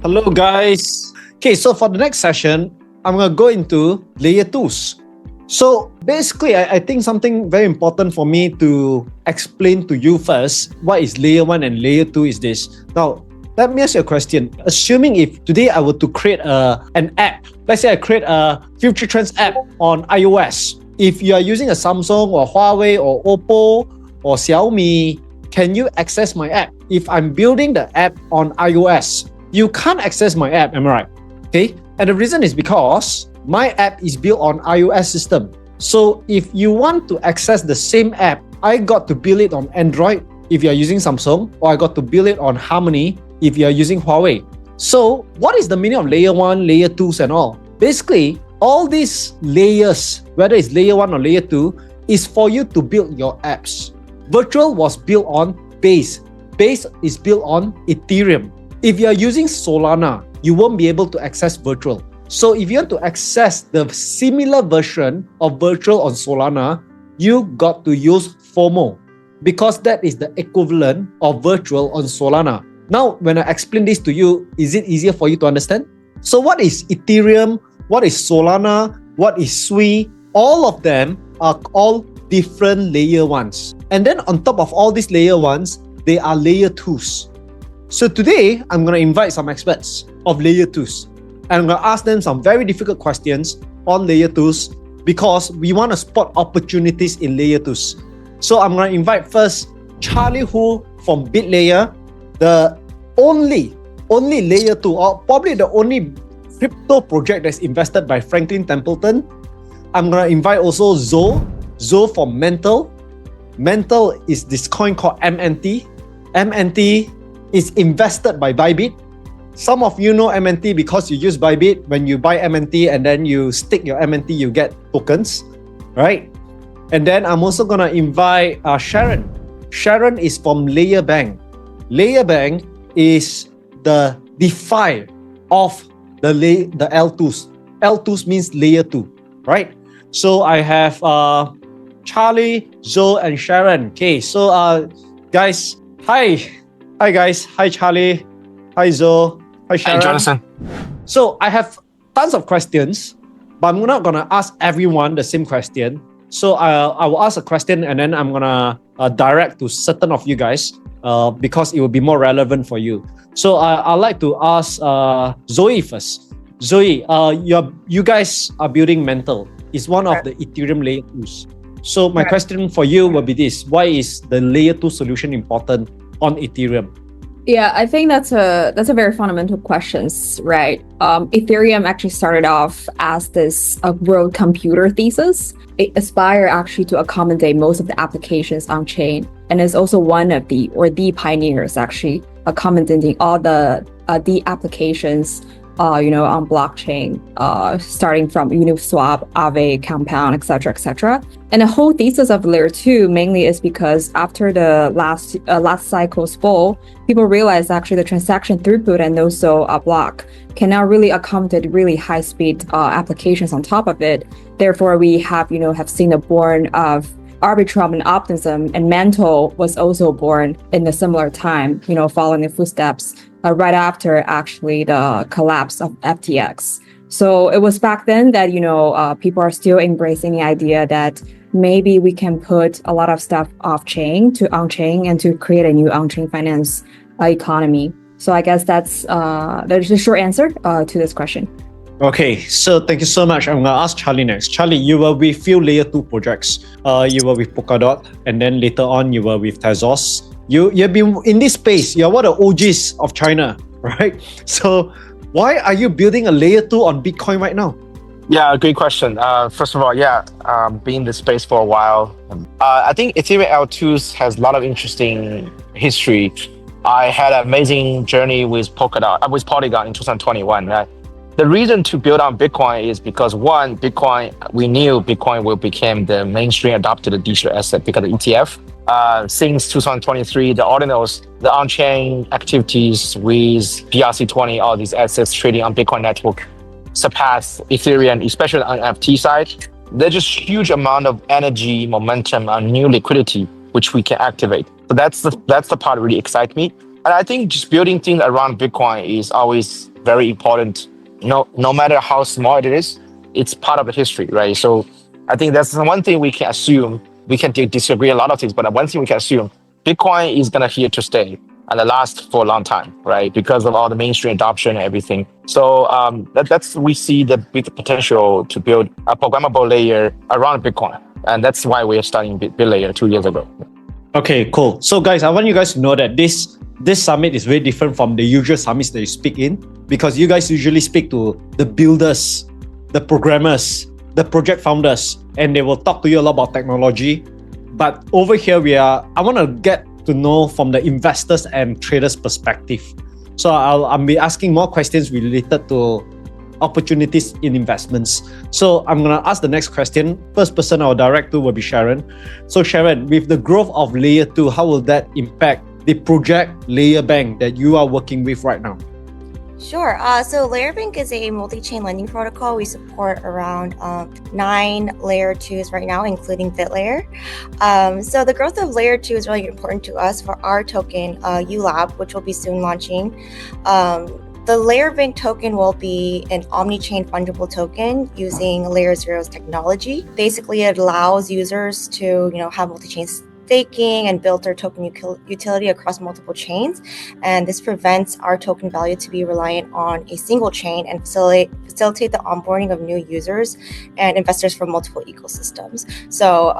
Hello guys. Okay, so for the next session, I'm going to go into layer 2s. So basically, I think something very important for me to explain to you first, what is layer 1 and layer 2 is this. Now, let me ask you a question. Assuming if today I were to create an app, let's say I create a future trends app on iOS. If you are using a Samsung or Huawei or Oppo or Xiaomi, can you access my app? If I'm building the app on iOS, you can't access my app, am I right? Okay, and the reason is because my app is built on iOS system. So if you want to access the same app, I got to build it on Android if you are using Samsung, or I got to build it on Harmony if you are using Huawei. So what is the meaning of layer 1, layer 2s and all? Basically, all these layers, whether it's layer 1 or layer 2, is for you to build your apps. Virtual was built on Base. Base is built on Ethereum. If you are using Solana, you won't be able to access Virtual. So if you want to access the similar version of Virtual on Solana, you got to use FOMO because that is the equivalent of Virtual on Solana. Now, when I explain this to you, is it easier for you to understand? So what is Ethereum? What is Solana? What is Sui? All of them are all different layer 1s. And then on top of all these layer 1s, they are layer 2s. So today, I'm going to invite some experts of layer 2s. And I'm going to ask them some very difficult questions on layer 2s because we want to spot opportunities in layer 2s. So I'm going to invite first Charlie Hu from BitLayer, the only layer 2, or probably the only crypto project that's invested by Franklin Templeton. I'm going to invite also Zoe from Mental. Mental is this coin called MNT. MNT is invested by Bybit. Some of you know MNT because you use Bybit. When you buy MNT and then you stick your MNT, you get tokens, right? And then I'm also going to invite Sharon. Sharon is from Layer Bank. Layer Bank is the DeFi of the L2s. L2s means layer 2, right? So I have Charlie, Zoe, and Sharon. Okay, so guys, hi guys, hi Charlie, hi Zoe, hi Sharon. Hi Jonathan. So I have tons of questions, but I'm not gonna ask everyone the same question. So I will ask a question and then I'm gonna direct to certain of you guys because it will be more relevant for you. So I'd like to ask Zoe first. Zoe, you guys are building Mental. It's one of the Ethereum layer 2s. So my question for you will be this: why is the layer 2 solution important on Ethereum? Yeah, I think that's a very fundamental question, right? Ethereum actually started off as this world computer thesis. It aspired actually to accommodate most of the applications on chain, and is also one of the pioneers actually accommodating all the applications on blockchain, starting from Uniswap, Aave, Compound, etc. And the whole thesis of layer 2 mainly is because after the last cycle's fall, people realized actually the transaction throughput and also a block can now really accommodate really high speed applications on top of it. Therefore, we have seen the born of Arbitrum and Optimism, and Mental was also born in a similar time, following the footsteps right after actually the collapse of FTX. So it was back then that, people are still embracing the idea that maybe we can put a lot of stuff off-chain to on-chain and to create a new on-chain finance economy. So I guess that's the short answer to this question. Okay, so thank you so much. I'm going to ask Charlie next. Charlie, you were with few layer 2 projects. You were with Polkadot, and then later on you were with Tezos. You've been in this space. You're one of the OGs of China, right? So why are you building a layer 2 on Bitcoin right now? Yeah, great question. First of all, been in this space for a while. I think Ethereum L2s has a lot of interesting history. I had an amazing journey with Polygon in 2021. The reason to build on Bitcoin is because one, we knew Bitcoin will become the mainstream adopted digital asset because of ETF. Since 2023, the ordinals, the on-chain activities with BRC20, all these assets trading on Bitcoin network surpass Ethereum, especially on NFT side. There's just huge amount of energy, momentum, and new liquidity which we can activate. So that's the part that really excites me. And I think just building things around Bitcoin is always very important. No matter how small it is, it's part of the history, right? So I think that's one thing we can assume. We can disagree a lot of things, but one thing we can assume, Bitcoin is gonna here to stay and last for a long time, right? Because of all the mainstream adoption and everything. So that's we see the big potential to build a programmable layer around Bitcoin, and that's why we are starting BitLayer 2 years ago. Okay, cool. So guys, I want you guys to know that this summit is very different from the usual summits that you speak in, because you guys usually speak to the builders, the programmers, the project founders, and they will talk to you a lot about technology. But over here, I want to get to know from the investors and traders perspective. So I'll be asking more questions related to opportunities in investments. So I'm going to ask the next question. First person I'll direct to will be Sharon. So Sharon, with the growth of Layer 2, how will that impact the project Layer Bank that you are working with right now? Sure. So Layer Bank is a multi-chain lending protocol. We support around 9 Layer 2s right now, including BitLayer. So the growth of Layer 2 is really important to us for our token, ULAB, which will be soon launching. The Layer Bank token will be an omni-chain fungible token using Layer 0's technology. Basically, it allows users to have multi-chain staking and build their token utility across multiple chains. And this prevents our token value to be reliant on a single chain and facilitate the onboarding of new users and investors from multiple ecosystems. So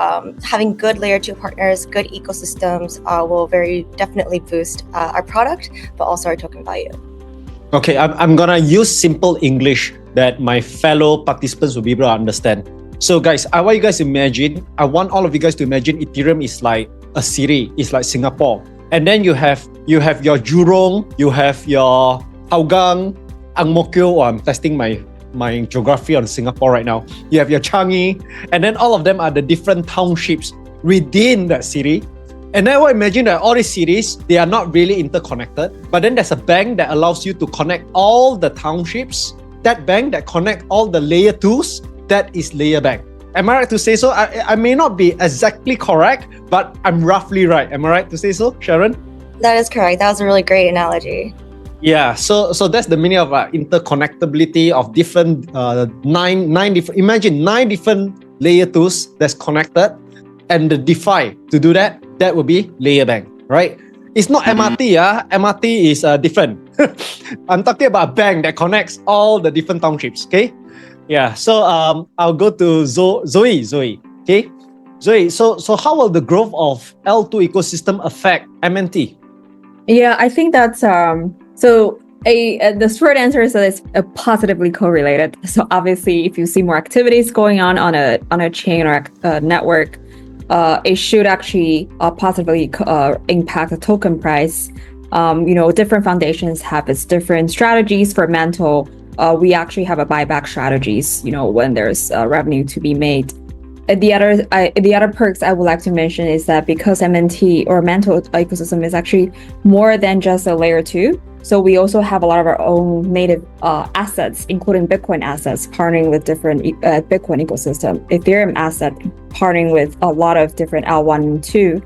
having good Layer 2 partners, good ecosystems will very definitely boost our product, but also our token value. Okay, I'm gonna use simple English that my fellow participants will be able to understand. So guys, I want you guys to imagine, I want all of you guys to imagine Ethereum is like a city, it's like Singapore. And then you have your Jurong, you have your Hougang, Ang Mo Kio, oh, I'm testing my geography on Singapore right now. You have your Changi, and then all of them are the different townships within that city. And then I imagine that all these cities, they are not really interconnected, but then there's a bank that allows you to connect all the townships. That bank that connect all the Layer 2s, that is Layer Bank. Am I right to say so? I may not be exactly correct, but I'm roughly right. Am I right to say so, Sharon? That is correct. That was a really great analogy. Yeah, so that's the meaning of interconnectability of different nine different. Imagine 9 different Layer 2s that's connected, and the DeFi to do that would be Layer Bank, right? It's not MRT, MRT is different. I'm talking about a bank that connects all the different townships, okay? Yeah, so I'll go to Zoe, okay? Zoe, so how will the growth of L2 ecosystem affect MNT? Yeah, I think that's so the short answer is that it's positively correlated. So obviously, if you see more activities going on a chain or a network, it should actually positively impact the token price. Different foundations have its different strategies. For Mantle, we actually have a buyback strategies, when there's revenue to be made. The other perks I would like to mention is that because MNT or Mantle ecosystem is actually more than just a Layer 2, so we also have a lot of our own native assets, including Bitcoin assets, partnering with different Bitcoin ecosystem, Ethereum asset, partnering with a lot of different L1 and 2.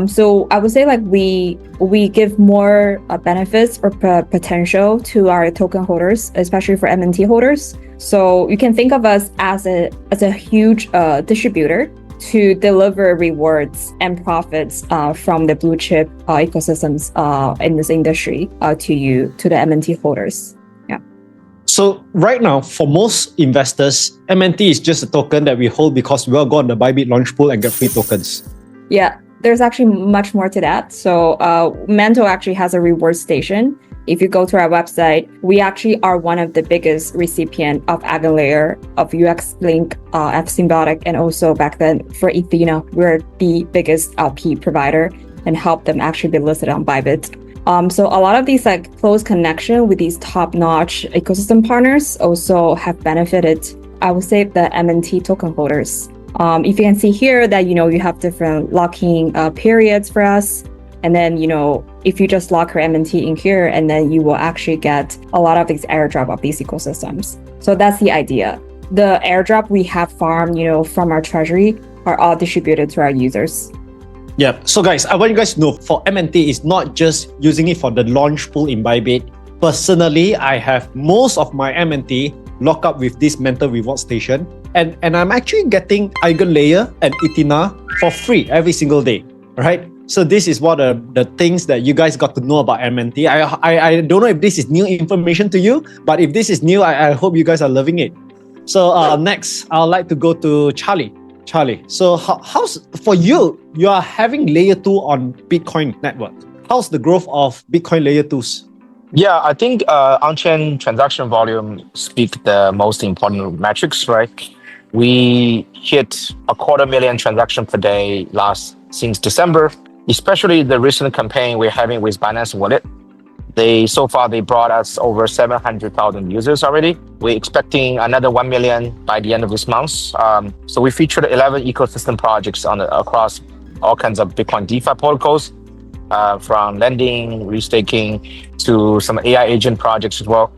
So I would say we give more benefits or potential to our token holders, especially for MNT holders. So you can think of us as a huge distributor to deliver rewards and profits from the blue chip ecosystems in this industry to the MNT holders. Yeah. So right now, for most investors, MNT is just a token that we hold because we'll go on the Bybit launch pool and get free tokens. Yeah. There's actually much more to that. So Mantle actually has a reward station. If you go to our website, we actually are one of the biggest recipient of Layer, of UX Link, F Symbiotic, and also back then for Ethena, we're the biggest LP provider and help them actually be listed on Bybit. So a lot of these close connection with these top-notch ecosystem partners also have benefited, I would say, the MNT token holders. If you can see here that, you have different locking periods for us. And then, if you just lock your MNT in here, and then you will actually get a lot of these airdrop of these ecosystems. So that's the idea. The airdrop we have farmed, from our treasury are all distributed to our users. Yeah. So guys, I want you guys to know for MNT, it's not just using it for the launch pool in Bybit. Personally, I have most of my MNT locked up with this mental reward station. And I'm actually getting EigenLayer and Itina for free every single day. Right? So this is what the things that you guys got to know about MNT. I don't know if this is new information to you, but if this is new, I hope you guys are loving it. So next, I'd like to go to Charlie. Charlie, so how's for you? You are having layer 2 on Bitcoin network. How's the growth of Bitcoin layer 2s? Yeah, I think on-chain transaction volume speak the most important metrics, right? We hit 250,000 transactions per day since December, especially the recent campaign we're having with Binance Wallet. So far they brought us over 700,000 users already. We're expecting another 1 million by the end of this month. So we featured 11 ecosystem projects across all kinds of Bitcoin DeFi protocols, from lending, restaking, to some AI agent projects as well.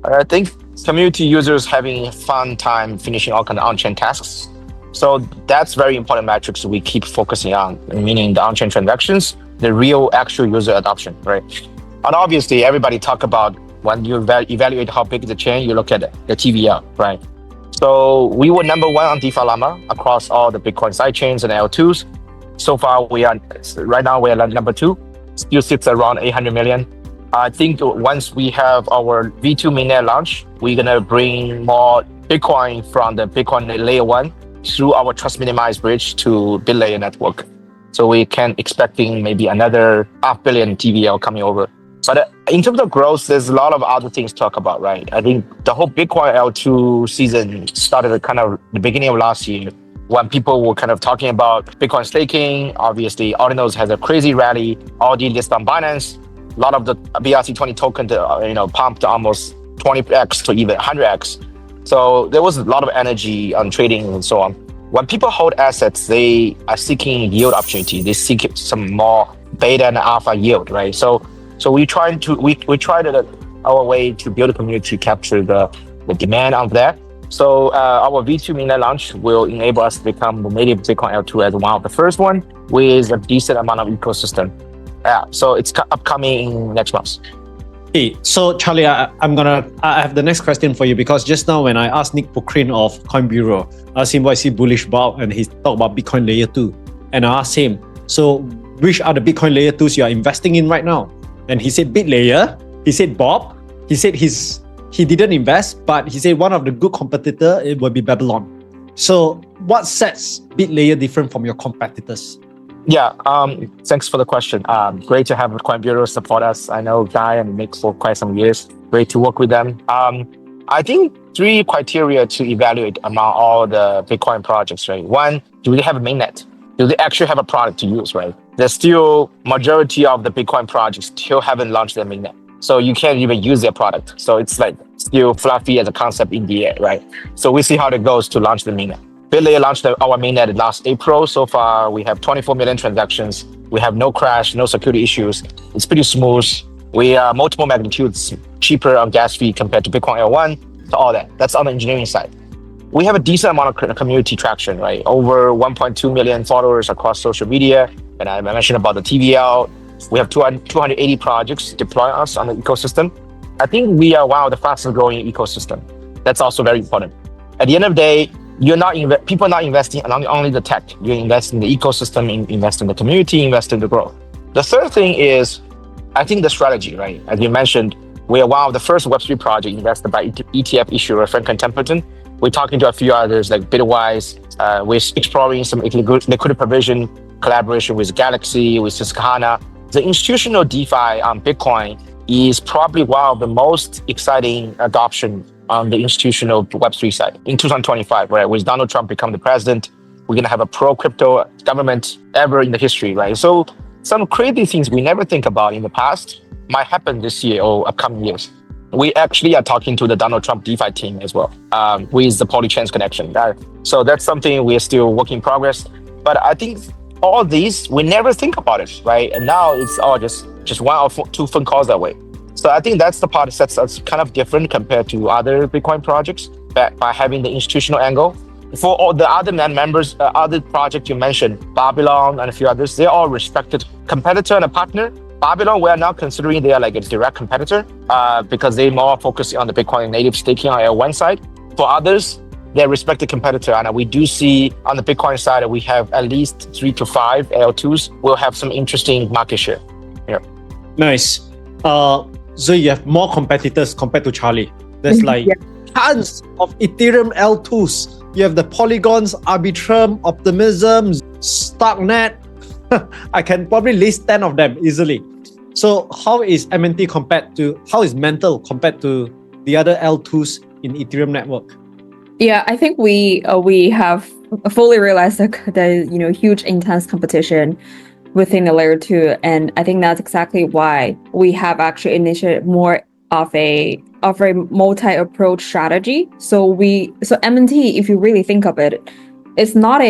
I think community users having a fun time finishing all kinds of on-chain tasks. So that's very important metrics we keep focusing on, meaning the on-chain transactions, the real actual user adoption, right? And obviously everybody talk about when you evaluate how big is the chain, you look at the TVL, right? So we were number 1 on DeFi Llama across all the Bitcoin sidechains and L2s. So far right now we're number 2, still sits around 800 million. I think once we have our V2 mainnet launch, we're gonna bring more Bitcoin from the Bitcoin layer 1 through our trust minimized bridge to BitLayer network. So we can expecting maybe another 500 million TVL coming over. But in terms of growth, there's a lot of other things to talk about, right? I think the whole Bitcoin L2 season started at kind of the beginning of last year when people were kind of talking about Bitcoin staking. Obviously, Ordinals has a crazy rally, already listed on Binance. A lot of the BRC20 token, pumped almost 20x to even 100x. So there was a lot of energy on trading and so on. When people hold assets, they are seeking yield opportunity. They seek some more beta and alpha yield, right? So we tried our way to build a community to capture the demand of that. So our V2 mainnet launch will enable us to become the native Bitcoin L2 as one of the first one with a decent amount of ecosystem. So it's upcoming next month. Hey, so Charlie, I have the next question for you, because just now when I asked Nick Pokrin of Coin Bureau, I asked him what is he bullish about, and he talked about Bitcoin layer 2. And I asked him, so which are the Bitcoin layer 2s you are investing in right now? And he said BitLayer, he said Bob, he said he didn't invest, but he said one of the good competitor, it will be Babylon. So what sets BitLayer different from your competitors? Yeah, thanks for the question. Great to have Coin Bureau support us. I know Guy and Nick for quite some years. Great to work with them. I think 3 criteria to evaluate among all the Bitcoin projects, right? 1, do they have a mainnet? Do they actually have a product to use, right? There's still majority of the Bitcoin projects still haven't launched their mainnet. So you can't even use their product. So it's like still fluffy as a concept in the air, right? So we see how it goes to launch the mainnet. BitLayer launched our mainnet last April. So far, we have 24 million transactions. We have no crash, no security issues. It's pretty smooth. We are multiple magnitudes cheaper on gas fee compared to Bitcoin L1. So all that. That's on the engineering side. We have a decent amount of community traction, right? Over 1.2 million followers across social media. And I mentioned about the TVL. We have 280 projects deploying us on the ecosystem. I think we are one of the fastest growing ecosystem. That's also very important. At the end of the day, people are not investing in only the tech. You invest in the ecosystem, invest in the community, invest in the growth. The third thing is, I think the strategy, right? As you mentioned, we are one of the first Web3 projects invested by ETF issuer Franklin Templeton. We're talking to a few others like Bitwise. We're exploring some liquidity provision collaboration with Galaxy, with Susquehanna. The institutional DeFi on Bitcoin is probably one of the most exciting adoption on the institutional Web3 side in 2025, right? With Donald Trump become the president, we're going to have a pro-crypto government ever in the history, right? So some crazy things we never think about in the past might happen this year or upcoming years. We actually are talking to the Donald Trump DeFi team as well, with the Polychains connection. So that's something we're still work in progress. But I think all these, we never think about it, right? And now it's all just 1 or 2 phone calls that way. So I think that's the part that sets us kind of different compared to other Bitcoin projects by having the institutional angle. For all the other members, other projects you mentioned, Babylon and a few others, they're all respected competitor and a partner. Babylon, we are now considering they are like a direct competitor because they more focusing on the Bitcoin native staking on one side. For others, they're respected competitor. And we do see on the Bitcoin side, we have at least 3 to 5 L2s. We'll have some interesting market share. Yeah. Nice. So you have more competitors compared to Charlie. There's like tons of Ethereum L2s. You have the Polygons, Arbitrum, Optimism, Starknet. I can probably list 10 of them easily. So how is MNT how is Mental compared to the other L2s in Ethereum network? Yeah, I think we have fully realized the huge intense competition within the layer 2, and I think that's exactly why we have actually initiated more of a multi-approach strategy. So MNT, if you really think of it, it's not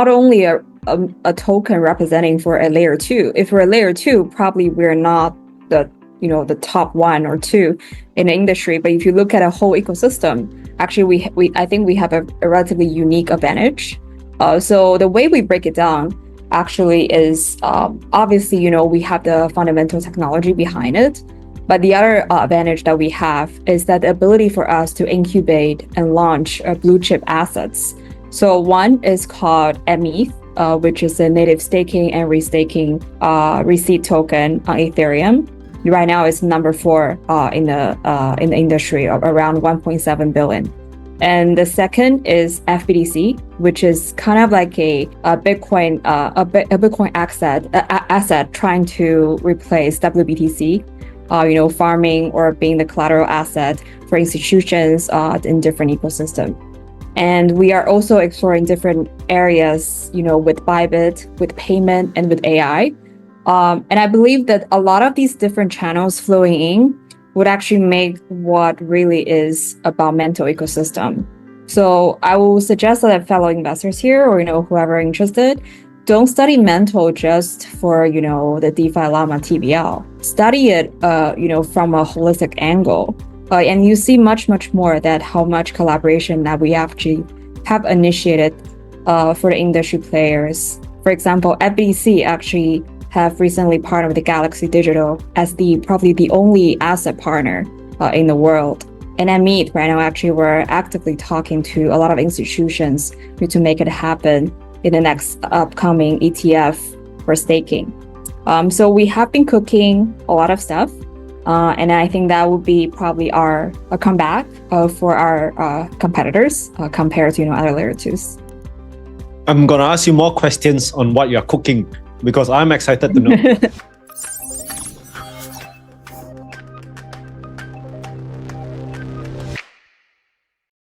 only a token representing for a layer 2. If we're a layer 2, probably we're not the top 1 or 2 in the industry. But if you look at a whole ecosystem, actually I think we have a relatively unique advantage. So the way we break it down actually is obviously we have the fundamental technology behind it. But the other advantage that we have is that the ability for us to incubate and launch blue chip assets. So one is called METH, which is a native staking and restaking receipt token on Ethereum. Right now, it's number 4 in the industry, of around 1.7 billion. And the second is FBTC, which is kind of like a Bitcoin asset trying to replace WBTC. Farming or being the collateral asset for institutions in different ecosystem. And we are also exploring different areas, with Bybit, with payment, and with AI. And I believe that a lot of these different channels flowing in would actually make what really is about Mental ecosystem. So I will suggest that fellow investors here, or whoever interested, don't study Mental just for the DeFi Llama TBL. Study it from a holistic angle, and you see much more that how much collaboration that we actually have initiated for the industry players. For example, FBTC actually have recently partnered with the Galaxy Digital as probably the only asset partner in the world. And at MEET right now, actually, we're actively talking to a lot of institutions to make it happen in the next upcoming ETF for staking. So we have been cooking a lot of stuff. And I think that would be probably a comeback for our competitors compared to other layer 2s. I'm going to ask you more questions on what you're cooking because I'm excited to know.